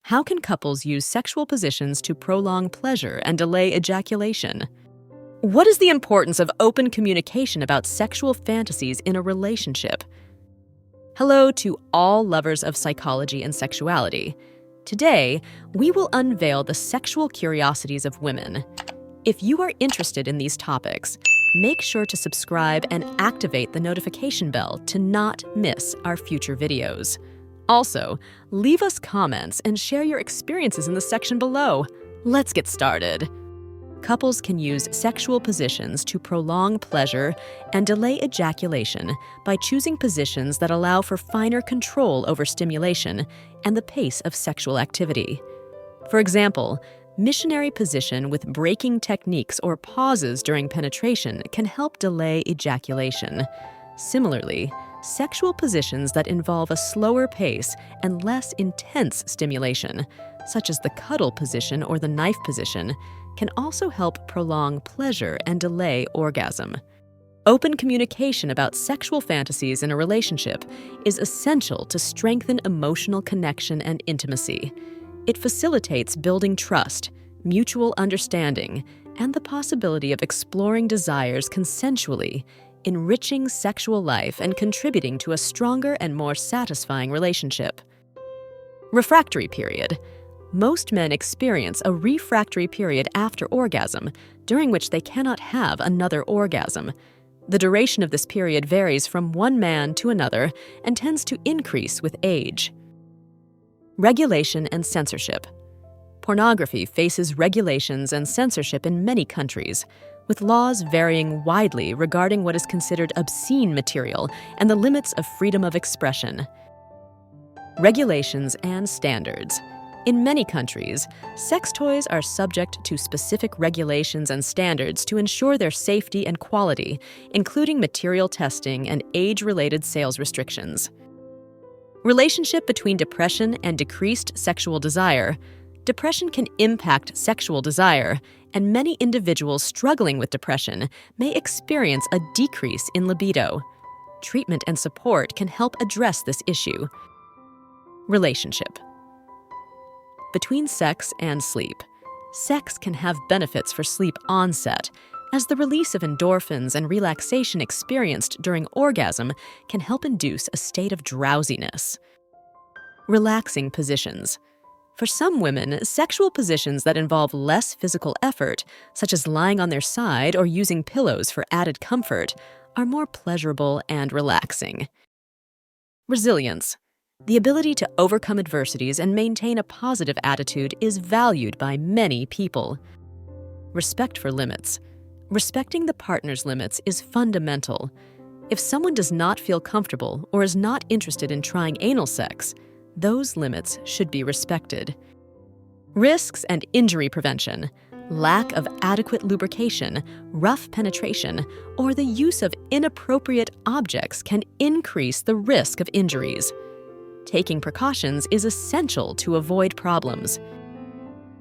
How can couples use sexual positions to prolong pleasure and delay ejaculation? What is the importance of open communication about sexual fantasies in a relationship? Hello to all lovers of psychology and sexuality. Today, we will unveil the sexual curiosities of women. If you are interested in these topics, make sure to subscribe and activate the notification bell to not miss our future videos. Also, leave us comments and share your experiences in the section below. Let's get started. Couples can use sexual positions to prolong pleasure and delay ejaculation by choosing positions that allow for finer control over stimulation and the pace of sexual activity. For example, missionary position with breaking techniques or pauses during penetration can help delay ejaculation. Similarly, sexual positions that involve a slower pace and less intense stimulation, such as the cuddle position or the knife position, can also help prolong pleasure and delay orgasm. Open communication about sexual fantasies in a relationship is essential to strengthen emotional connection and intimacy. It facilitates building trust, mutual understanding, and the possibility of exploring desires consensually, enriching sexual life and contributing to a stronger and more satisfying relationship. Refractory period. Most men experience a refractory period after orgasm, during which they cannot have another orgasm. The duration of this period varies from one man to another and tends to increase with age. Regulation and censorship. Pornography faces regulations and censorship in many countries, with laws varying widely regarding what is considered obscene material and the limits of freedom of expression. Regulations and standards. In many countries, sex toys are subject to specific regulations and standards to ensure their safety and quality, including material testing and age-related sales restrictions. Relationship between depression and decreased sexual desire. Depression can impact sexual desire, and many individuals struggling with depression may experience a decrease in libido. Treatment and support can help address this issue. Relationship. Between sex and sleep. Sex can have benefits for sleep onset, as the release of endorphins and relaxation experienced during orgasm can help induce a state of drowsiness. Relaxing positions. For some women, sexual positions that involve less physical effort, such as lying on their side or using pillows for added comfort, are more pleasurable and relaxing. Resilience. The ability to overcome adversities and maintain a positive attitude is valued by many people. Respect for limits. Respecting the partner's limits is fundamental. If someone does not feel comfortable or is not interested in trying anal sex, those limits should be respected. Risks and injury prevention. Lack of adequate lubrication, rough penetration, or the use of inappropriate objects can increase the risk of injuries. Taking precautions is essential to avoid problems.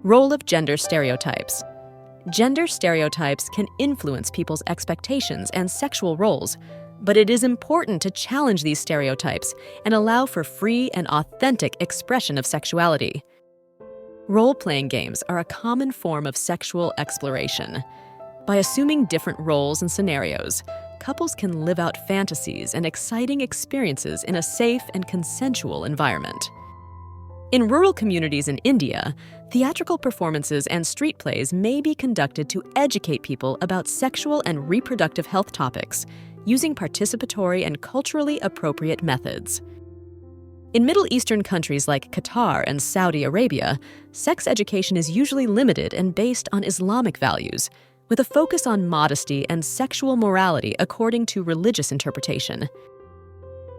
Role of gender stereotypes. Gender stereotypes can influence people's expectations and sexual roles, but it is important to challenge these stereotypes and allow for free and authentic expression of sexuality. Role-playing games are a common form of sexual exploration. By assuming different roles and scenarios, couples can live out fantasies and exciting experiences in a safe and consensual environment. In rural communities in India, theatrical performances and street plays may be conducted to educate people about sexual and reproductive health topics, using participatory and culturally appropriate methods. In Middle Eastern countries like Qatar and Saudi Arabia, sex education is usually limited and based on Islamic values, with a focus on modesty and sexual morality according to religious interpretation.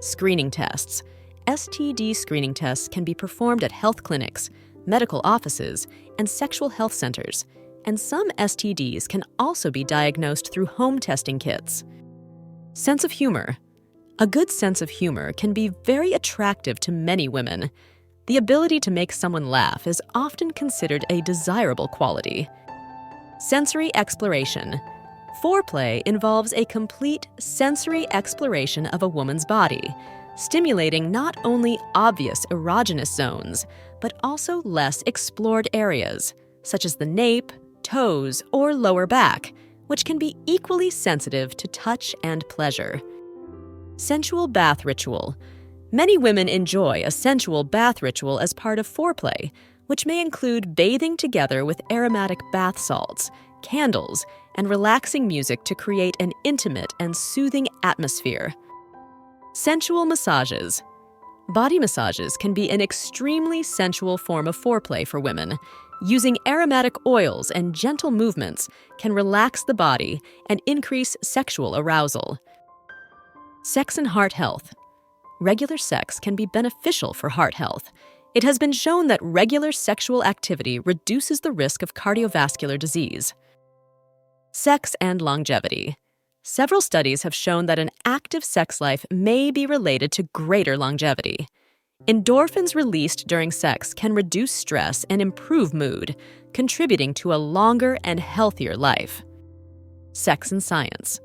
Screening tests. STD screening tests can be performed at health clinics, medical offices, and sexual health centers, and some STDs can also be diagnosed through home testing kits. Sense of humor. A good sense of humor can be very attractive to many women. The ability to make someone laugh is often considered a desirable quality. Sensory exploration. Foreplay involves a complete sensory exploration of a woman's body, stimulating not only obvious erogenous zones, but also less explored areas, such as the nape, toes, or lower back, which can be equally sensitive to touch and pleasure. Sensual bath ritual. Many women enjoy a sensual bath ritual as part of foreplay, which may include bathing together with aromatic bath salts, candles, and relaxing music to create an intimate and soothing atmosphere. Sensual massages. Body massages can be an extremely sensual form of foreplay for women. Using aromatic oils and gentle movements can relax the body and increase sexual arousal. Sex and heart health. Regular sex can be beneficial for heart health. It has been shown that regular sexual activity reduces the risk of cardiovascular disease. Sex and longevity. Several studies have shown that an active sex life may be related to greater longevity. Endorphins released during sex can reduce stress and improve mood, contributing to a longer and healthier life. Sex and science.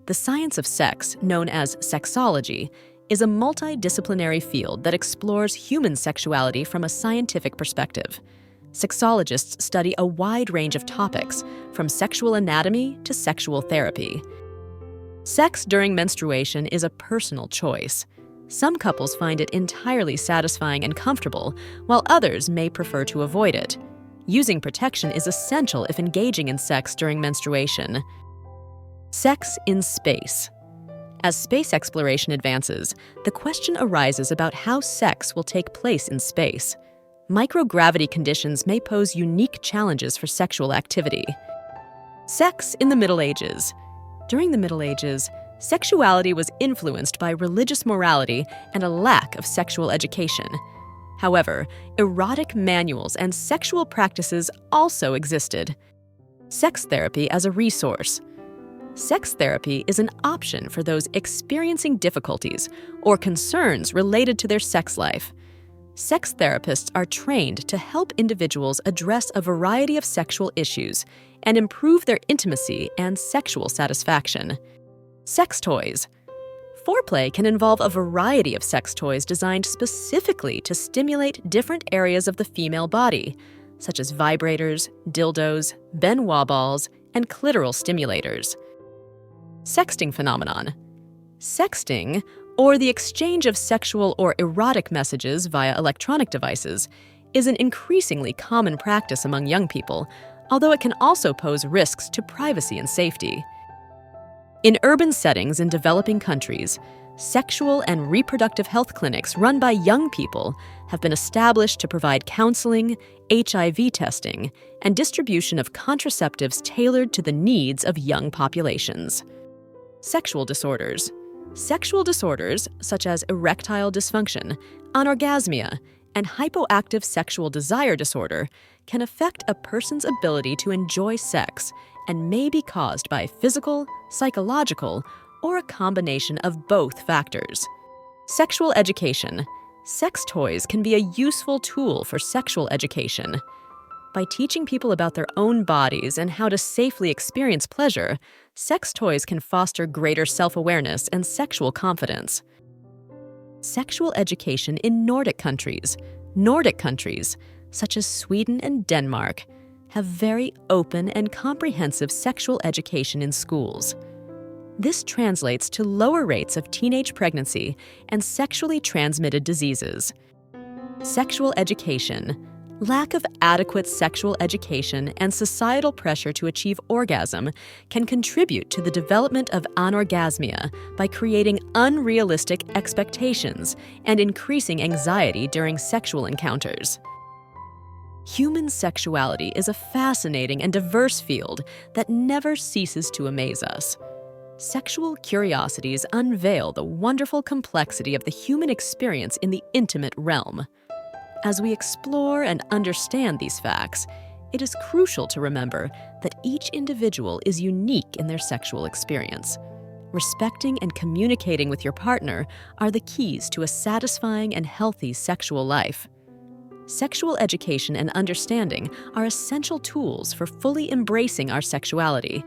The science of sex, known as sexology, is a multidisciplinary field that explores human sexuality from a scientific perspective. Sexologists study a wide range of topics, from sexual anatomy to sexual therapy. Sex during menstruation is a personal choice. Some couples find it entirely satisfying and comfortable, while others may prefer to avoid it. Using protection is essential if engaging in sex during menstruation. Sex in space. As space exploration advances, the question arises about how sex will take place in space. Microgravity conditions may pose unique challenges for sexual activity. Sex in the Middle Ages. During the Middle Ages, sexuality was influenced by religious morality and a lack of sexual education. However, erotic manuals and sexual practices also existed. Sex therapy as a resource. Sex therapy is an option for those experiencing difficulties or concerns related to their sex life. Sex therapists are trained to help individuals address a variety of sexual issues and improve their intimacy and sexual satisfaction. Sex toys. Foreplay can involve a variety of sex toys designed specifically to stimulate different areas of the female body, such as vibrators, dildos, Ben Wa balls, and clitoral stimulators. Sexting phenomenon. Sexting, or the exchange of sexual or erotic messages via electronic devices, is an increasingly common practice among young people, although it can also pose risks to privacy and safety. In urban settings in developing countries, sexual and reproductive health clinics run by young people have been established to provide counseling, HIV testing, and distribution of contraceptives tailored to the needs of young populations. Sexual disorders. Sexual disorders, such as erectile dysfunction, anorgasmia, and hypoactive sexual desire disorder, can affect a person's ability to enjoy sex and may be caused by physical, psychological, or a combination of both factors. Sexual education. Sex toys can be a useful tool for sexual education. By teaching people about their own bodies and how to safely experience pleasure, sex toys can foster greater self-awareness and sexual confidence. Sexual education in Nordic countries. Nordic countries, such as Sweden and Denmark, have very open and comprehensive sexual education in schools. This translates to lower rates of teenage pregnancy and sexually transmitted diseases. Sexual education. Lack of adequate sexual education and societal pressure to achieve orgasm can contribute to the development of anorgasmia by creating unrealistic expectations and increasing anxiety during sexual encounters. Human sexuality is a fascinating and diverse field that never ceases to amaze us. Sexual curiosities unveil the wonderful complexity of the human experience in the intimate realm. As we explore and understand these facts, it is crucial to remember that each individual is unique in their sexual experience. Respecting and communicating with your partner are the keys to a satisfying and healthy sexual life. Sexual education and understanding are essential tools for fully embracing our sexuality.